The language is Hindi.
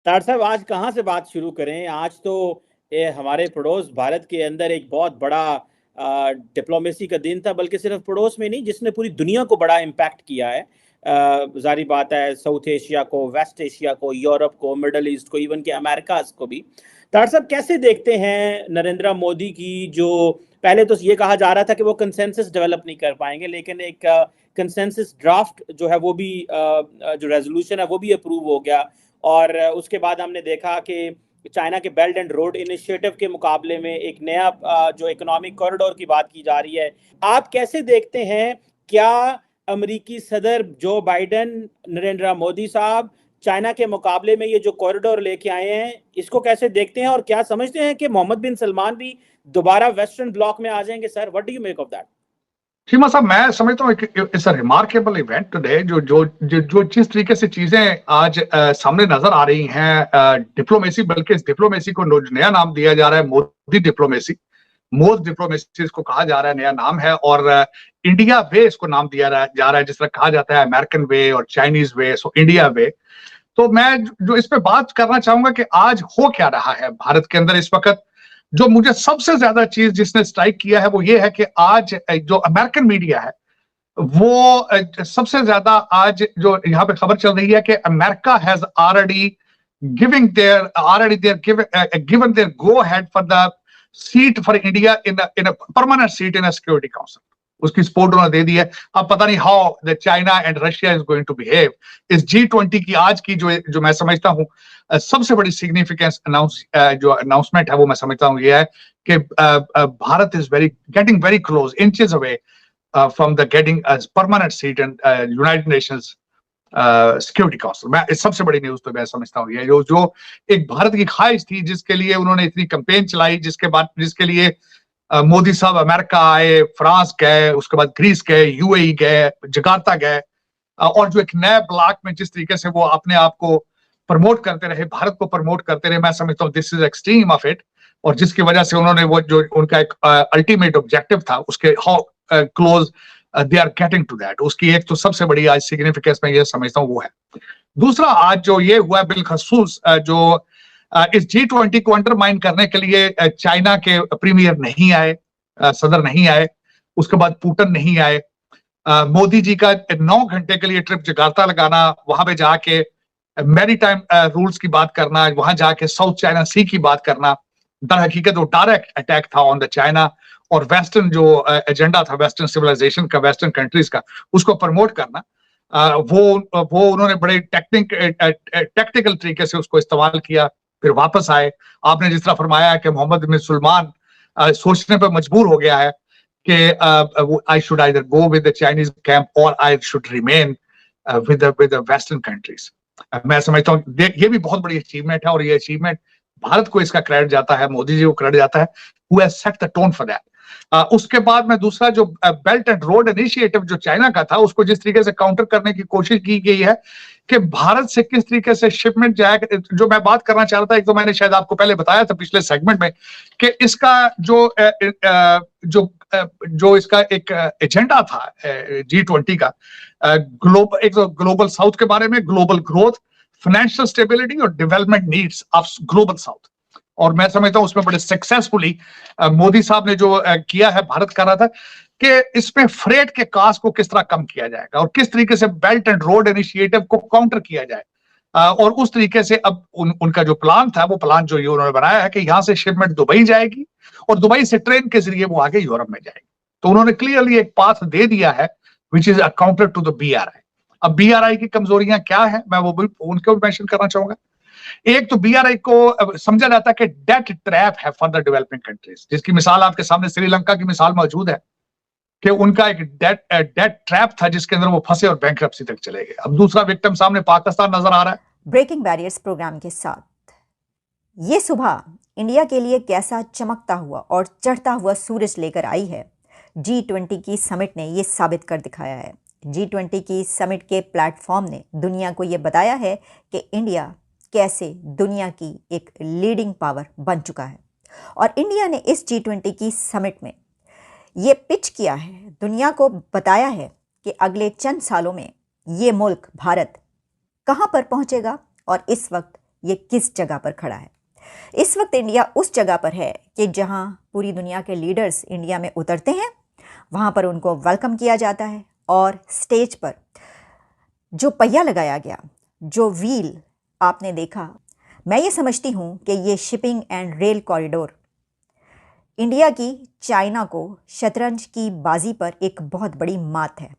तार साहब, आज कहाँ से बात शुरू करें? आज तो ये हमारे पड़ोस भारत के अंदर एक बहुत बड़ा डिप्लोमेसी का दिन था, बल्कि सिर्फ पड़ोस में नहीं, जिसने पूरी दुनिया को बड़ा इम्पैक्ट किया है। जारी बात है, साउथ एशिया को, वेस्ट एशिया को, यूरोप को, मिडल ईस्ट को, इवन के अमेरिकाज को भी। तार साहब, कैसे देखते हैं नरेंद्र मोदी की जो पहले तो ये कहा जा रहा था कि वो कंसेंसस डेवलप नहीं कर पाएंगे, लेकिन एक कंसेंसस ड्राफ्ट जो है वो भी जो रेजोल्यूशन है वो भी अप्रूव हो गया। और उसके बाद हमने देखा कि चाइना के बेल्ट एंड रोड इनिशिएटिव के मुकाबले में एक नया जो इकोनॉमिक कॉरिडोर की बात की जा रही है। आप कैसे देखते हैं? क्या अमेरिकी सदर जो बाइडेन, नरेंद्र मोदी साहब चाइना के मुकाबले में ये जो कॉरिडोर लेके आए हैं, इसको कैसे देखते हैं? और क्या समझते हैं कि मोहम्मद बिन सलमान भी दोबारा वेस्टर्न ब्लॉक में आ जाएंगे? Sir, what do you make of that? Seema sahab, मैं समझता हूँ it's a remarkable event today. जो जिस तरीके से चीजें आज सामने नजर आ रही हैं, डिप्लोमेसी, बल्कि इस डिप्लोमेसी को नया नाम दिया जा रहा है, मोदी डिप्लोमेसी। मोद डिप्लोमेसी इसको कहा जा रहा है, नया नाम है। और इंडिया वे इसको नाम दिया जा रहा है, जिस तरह कहा जाता है अमेरिकन वे और चाइनीज वे, सो इंडिया वे। तो मैं जो इस पे बात करना चाहूंगा कि आज हो क्या रहा है भारत के अंदर इस वक्त। जो मुझे सबसे ज्यादा चीज जिसने स्ट्राइक किया है वो ये है कि आज जो अमेरिकन मीडिया है वो सबसे ज्यादा आज जो यहाँ पे खबर चल रही है कि America has given their go ahead for the seat for India in a permanent seat in a security council. उसकी सपोर्ट उन्होंने दे दी है। अब पता नहीं how the China and Russia is going to behave. इस G20 की आज की जो मैं समझता हूँ सबसे बड़ी सिग्निफिकेंस जो अनाउंसमेंट है वो मैं समझता हूँ ये है कि Bharat is getting very close, inches away from the getting a permanent seat in United Nations security council. मैं इस सबसे बड़ी न्यूज तो मैं समझता हूँ ये जो एक भारत की ख्वाहिश थी, जिसके लिए उन्होंने इतनी कैंपेन चलाई, जिसके लिए मोदी साहब अमेरिका आए, फ्रांस गए, उसके बाद ग्रीस गए, UAE गए, जकार्ता गए, और जो एक नए ब्लॉक में जिस तरीके से वो अपने आप को प्रमोट करते रहे, भारत को प्रमोट करते रहे, मैं समझता हूँ this is extreme of it. और जिसकी वजह से उन्होंने वो जो उनका एक अल्टीमेट ऑब्जेक्टिव था, उसके how close they are getting to that, उसकी एक तो सबसे बड़ी आज सिग्निफिकेंस मैं ये समझता हूँ वो है। दूसरा, आज जो ये हुआ बिलखसूस जो इस G20 को अंडरमाइन करने के लिए चाइना के प्रीमियर नहीं आए, सदर नहीं आए, उसके बाद पुतिन नहीं आए। मोदी जी का 9 घंटे के लिए ट्रिप जकार्ता लगाना, वहां पे जाके मैरी टाइम रूल्स की बात करना, वहां जाके साउथ चाइना सी की बात करना, दर हकीकत वो डायरेक्ट अटैक था ऑन द चाइना। और वेस्टर्न जो एजेंडा था, वेस्टर्न सिविलाइजेशन का, वेस्टर्न कंट्रीज का, उसको प्रमोट करना, वो उन्होंने बड़े टेक्निकल तरीके से उसको इस्तेमाल किया। फिर वापस आए। आपने जिस तरह फरमाया कि मोहम्मद बिन सुलमान सोचने पर मजबूर हो गया है कि I should either go with the Chinese camp और I should remain with the western countries. मैं समझता हूँ ये भी बहुत बड़ी अचीवमेंट है, और ये अचीवमेंट भारत को इसका क्रेडिट जाता है, मोदी जी को क्रेडिट जाता है, who has set the tone for that. उसके बाद में दूसरा जो बेल्ट एंड रोड इनिशिएटिव जो चाइना का था, उसको जिस तरीके से काउंटर करने की कोशिश की गई है कि भारत से किस तरीके से शिपमेंट जाए। जो मैं बात करना चाह रहा था, एक तो मैंने शायद आपको पहले बताया था पिछले सेगमेंट में कि इसका जो इसका एक एजेंडा था G20 का, एक तो ग्लोबल साउथ के बारे में, ग्लोबल ग्रोथ, फाइनेंशियल स्टेबिलिटी और development needs of global south. और मैं समझता हूं उसमें बड़े सक्सेसफुली मोदी साहब ने जो किया है, भारत कर रहा था कि इसमें फ्रेट के कास्ट को किस तरह कम किया जाएगा और किस तरीके से बेल्ट एंड रोड इनिशिएटिव को काउंटर किया जाए। और उस तरीके से अब उनका जो प्लान था, वो प्लान जो ये उन्होंने बनाया है कि यहां से शिपमेंट दुबई जाएगी और दुबई से ट्रेन के जरिए वो आगे यूरोप में जाएगी। तो उन्होंने क्लियरली एक पाथ दे दिया है which is a counter to the BRI। अब BRI की कमजोरियां क्या है, मैं वो उनको भी मेंशन करना चाहूंगा। एक तो BRI को समझा जाता है कि डेट ट्रैप है फॉर द डेवलपिंग कंट्रीज, जिसकी मिसाल आपके सामने श्रीलंका की मिसाल मौजूद है कि उनका एक डेट ट्रैप था जिसके अंदर वो फंसे और बैंकरप्सी तक चले गए। अब दूसरा विक्टिम सामने पाकिस्तान नजर आ रहा है। ब्रेकिंग बैरियर्स प्रोग्राम के साथ ये सुबह इंडिया के लिए कैसा चमकता हुआ और चढ़ता हुआ सूरज लेकर आई है, G20 की समिट ने ये साबित कर दिखाया है। G20 की समिट के प्लेटफॉर्म ने दुनिया को ये बताया है कि इंडिया कैसे दुनिया की एक लीडिंग पावर बन चुका है। और इंडिया ने इस G20 की समिट में ये पिच किया है, दुनिया को बताया है कि अगले चंद सालों में ये मुल्क भारत कहाँ पर पहुँचेगा और इस वक्त ये किस जगह पर खड़ा है। इस वक्त इंडिया उस जगह पर है कि जहां पूरी दुनिया के लीडर्स इंडिया में उतरते हैं, वहां पर उनको वेलकम किया जाता है और स्टेज पर जो पहिया लगाया गया, जो व्हील आपने देखा, मैं ये समझती हूँ कि ये shipping and rail corridor India की चाइना को शतरंज की बाजी पर एक बहुत बड़ी मात है।